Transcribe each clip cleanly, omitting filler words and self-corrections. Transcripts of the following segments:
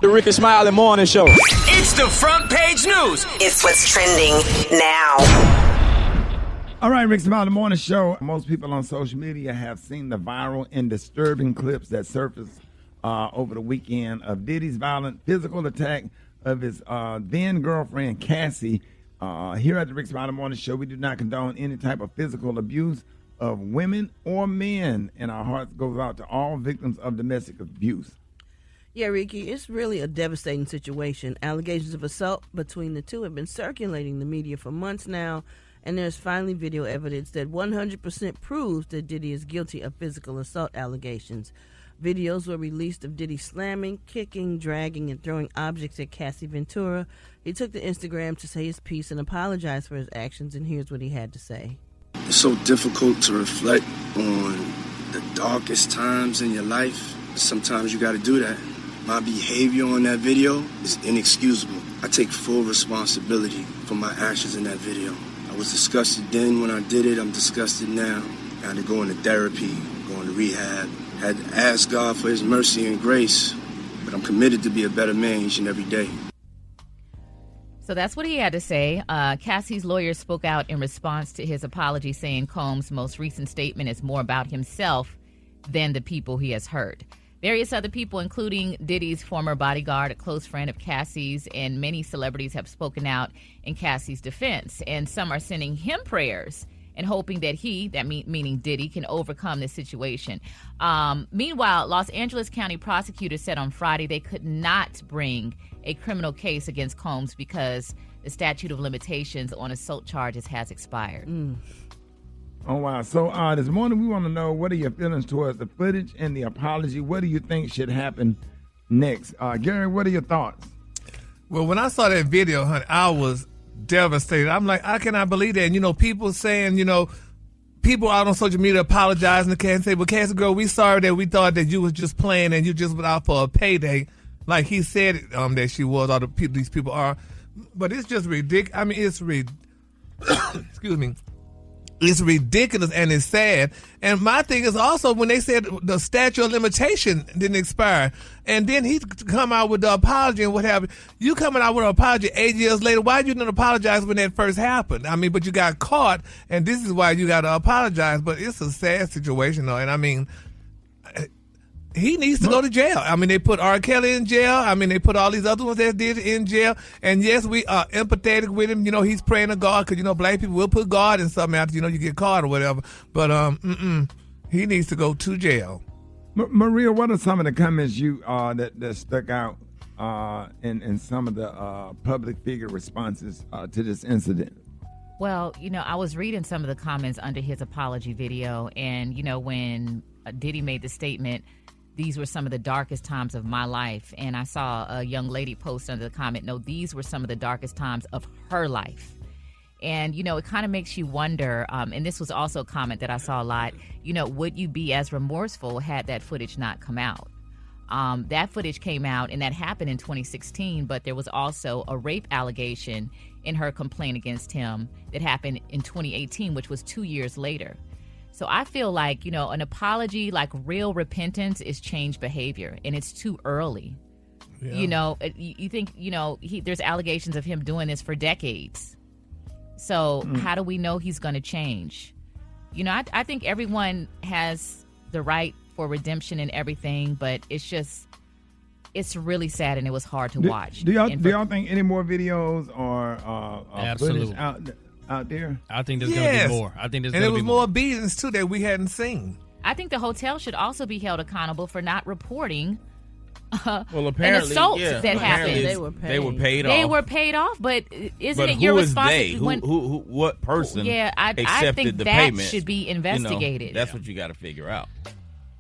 The Rickey Smiley Morning Show. It's the front page news. It's what's trending now. All right, Rickey Smiley Morning Show. Most people on social media have seen the viral and disturbing clips that surfaced over the weekend of Diddy's violent physical attack of his then girlfriend, Cassie. Here at the Rickey Smiley Morning Show, we do not condone any type of physical abuse of women or men, and our hearts goes out to all victims of domestic abuse. Yeah, Rickey, it's really a devastating situation. Allegations of assault between the two have been circulating in the media for months now, and there's finally video evidence that 100% proves that Diddy is guilty of physical assault allegations. Videos were released of Diddy slamming, kicking, dragging, and throwing objects at Cassie Ventura. He took to Instagram to say his piece and apologize for his actions, and here's what he had to say. It's so difficult to reflect on the darkest times in your life. Sometimes you got to do that. My behavior on that video is inexcusable. I take full responsibility for my actions in that video. I was disgusted then when I did it. I'm disgusted now. I had to go into therapy, going to rehab. I had to ask God for his mercy and grace. But I'm committed to be a better man each and every day. So that's what he had to say. Cassie's lawyer spoke out in response to his apology, saying Combs' most recent statement is more about himself than the people he has hurt. Various other people, including Diddy's former bodyguard, a close friend of Cassie's, and many celebrities have spoken out in Cassie's defense. And some are sending him prayers and hoping that meaning Diddy, can overcome this situation. Meanwhile, Los Angeles County prosecutors said on Friday they could not bring a criminal case against Combs because the statute of limitations on assault charges has expired. Oh, wow. So this morning we want to know, what are your feelings towards the footage and the apology? What do you think should happen next? Gary, what are your thoughts? Well, when I saw that video, honey, I was devastated. I'm like, I cannot believe that. And, people saying, people out on social media apologizing to Cassie and say, well, Cassie, girl, we sorry that we thought that you was just playing and you just went out for a payday. Like he said that she was, all the people, these people are. But it's just ridiculous. I mean, excuse me. It's ridiculous and it's sad. And my thing is also when they said the statute of limitation didn't expire, and then he come out with the apology and what have you. You coming out with an apology 8 years later. Why you didn't apologize when that first happened? I mean, but you got caught, and this is why you got to apologize. But it's a sad situation, though. And I mean, he needs to go to jail. I mean, they put R. Kelly in jail. I mean, they put all these other ones that did in jail. And yes, we are empathetic with him. He's praying to God because, black people will put God in something after, you get caught or whatever. But he needs to go to jail. Maria, what are some of the comments that stuck out in some of the public figure responses to this incident? Well, I was reading some of the comments under his apology video, and, when Diddy made the statement, these were some of the darkest times of my life. And I saw a young lady post under the comment, no, these were some of the darkest times of her life. And, it kind of makes you wonder, and this was also a comment that I saw a lot, would you be as remorseful had that footage not come out? That footage came out, and that happened in 2016, but there was also a rape allegation in her complaint against him that happened in 2018, which was 2 years later. So I feel like, an apology, like real repentance, is change behavior, and it's too early. Yeah. You think, there's allegations of him doing this for decades. So how do we know he's going to change? I think everyone has the right for redemption and everything, but it's really sad, and it was hard to watch. Do y'all think any more videos or footage out there? I think there's going to be more. I think there's going to be more. And there was more beatings, too, that we hadn't seen. I think the hotel should also be held accountable for not reporting well, apparently, an assault that happened. They were paid off. They were paid off, but isn't it your responsibility? What person I think the that payment should be investigated. That's what you got to figure out.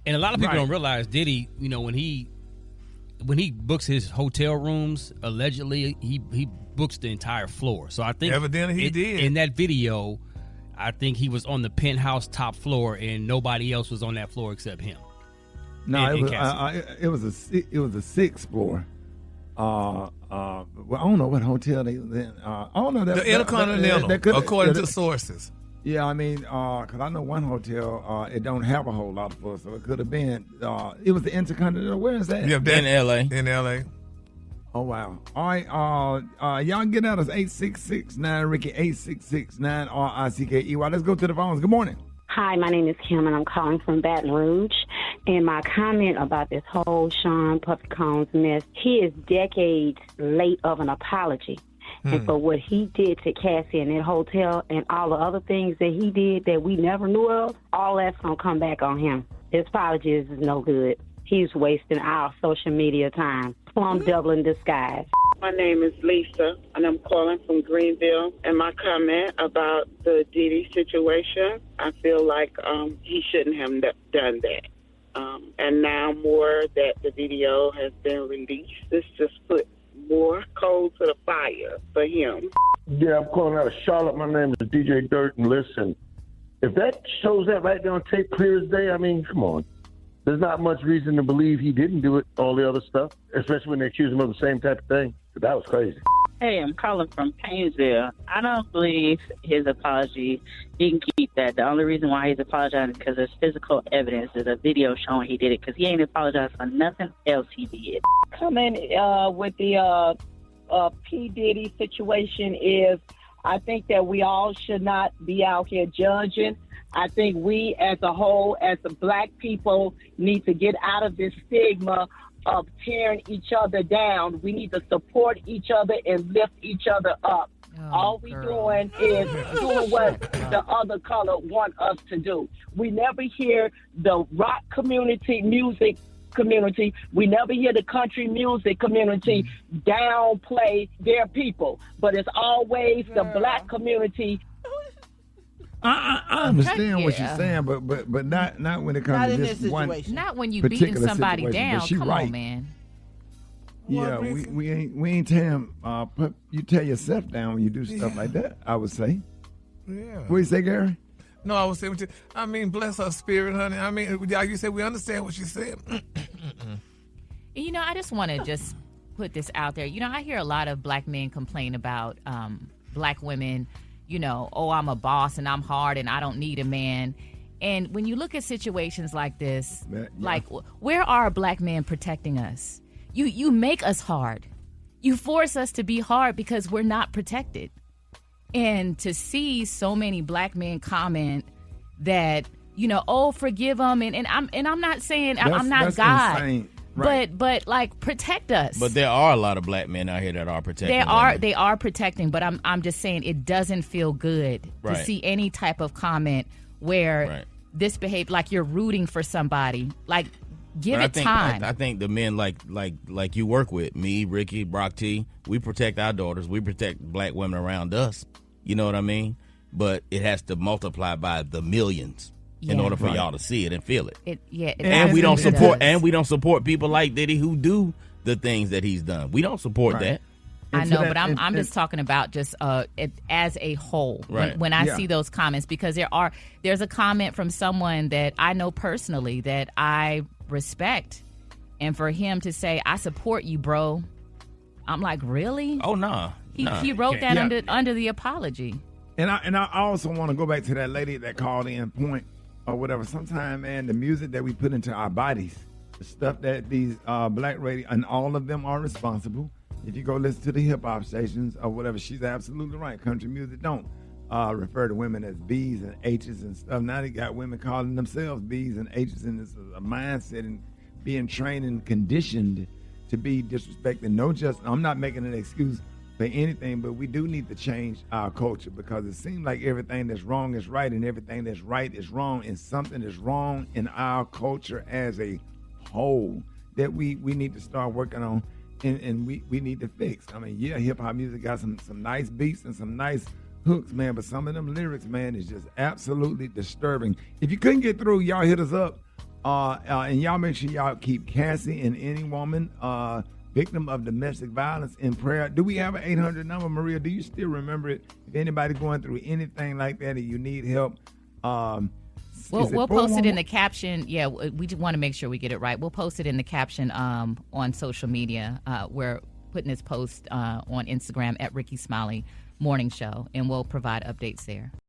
And a lot of people don't realize Diddy, when he books his hotel rooms, allegedly he books the entire floor. So I think evidently he did. In that video, I think he was on the penthouse top floor, and nobody else was on that floor except him. No, it was a sixth floor. Well, I don't know what hotel they was in. I don't know that the Intercontinental, according to sources. Yeah, I mean, because I know one hotel, it don't have a whole lot of floors, so it could have been. It was the Intercontinental. Where is that? Yeah, in L.A. In L.A. Oh, wow. All right, y'all get at us, 866-9 Ricky, 866-9 R-I-C-K-E-Y. Let's go to the phones. Good morning. Hi, my name is Kim, and I'm calling from Baton Rouge. And my comment about this whole Sean Puffy Combs mess, he is decades late of an apology. And for what he did to Cassie in that hotel and all the other things that he did that we never knew of, all that's going to come back on him. His apology is no good. He's wasting our social media time. Plum double in disguise. My name is Lisa, and I'm calling from Greenville. And my comment about the Diddy situation, I feel like he shouldn't have done that. And now more that the video has been released, this just put more coal to the fire for him. Yeah, I'm calling out of Charlotte. My name is DJ Dirt, and listen, if that shows that right there on tape clear as day, I mean, come on. There's not much reason to believe he didn't do it, all the other stuff, especially when they accuse him of the same type of thing. But that was crazy. Hey, I'm calling from Painesville. I don't believe his apology. He can keep that. The only reason why he's apologizing is because there's physical evidence. There's a video showing he did it because he ain't apologized for nothing else he did. Coming with the P. Diddy situation is I think that we all should not be out here judging. I think we as a whole, as the black people, need to get out of this stigma of tearing each other down. We need to support each other and lift each other up. All we doing is doing what the other color want us to do. We never hear the rock community, music community, we never hear the country music community downplay their people. But it's always the black community. I understand what you're saying, but not when it comes to this one. Not when you beating somebody down. Come on, man. Yeah, we ain't tearing. You tear yourself down when you do stuff like that. I would say. Yeah. What do you say, Gary? No, I was saying, I mean, bless her spirit, honey. I mean, like you said, we understand what she's saying. You know, I just want to just put this out there. You know, I hear a lot of black men complain about black women. You know, oh, I'm a boss and I'm hard and I don't need a man. And when you look at situations like this, like where are black men protecting us? You make us hard. You force us to be hard because we're not protected. And to see so many black men comment that, you know, oh, forgive them, and I'm not saying I'm not God. Insane. Right. But like protect us. But there are a lot of black men out here that are protecting. They are protecting, but I'm just saying it doesn't feel good to see any type of comment where this behavior, like you're rooting for somebody. Like give it time. I think the men like you work with, me, Ricky, Brock T, we protect our daughters. We protect black women around us. You know what I mean? But it has to multiply by the millions. In order for y'all to see it and feel it. And we don't support people like Diddy who do the things that he's done. We don't support that. I know, but I'm just talking about just as a whole when I see those comments, because there's a comment from someone that I know personally that I respect, and for him to say, I support you, bro, I'm like, really? Oh, nah. He wrote that under the apology. And I also want to go back to that lady that called in point. Or whatever. Sometimes, man, the music that we put into our bodies, the stuff that these black radio, and all of them are responsible. If you go listen to the hip hop stations or whatever, she's absolutely right. Country music don't refer to women as B's and H's and stuff. Now they got women calling themselves B's and H's, and it's a mindset and being trained and conditioned to be disrespected. I'm not making an excuse for anything, but we do need to change our culture, because it seems like everything that's wrong is right and everything that's right is wrong, and something is wrong in our culture as a whole that we need to start working on and we need to fix. I mean, hip-hop music got some nice beats and some nice hooks, man, but some of them lyrics, man, is just absolutely disturbing. If you couldn't get through, y'all hit us up, and y'all make sure y'all keep Cassie and any woman victim of domestic violence in prayer. Do we have an 800 number, Maria? Do you still remember it? If anybody going through anything like that and you need help, we'll post it in the caption. Yeah, we just want to make sure we get it right. We'll post it in the caption on social media. We're putting this post on Instagram at Rickey Smiley Morning Show, and we'll provide updates there.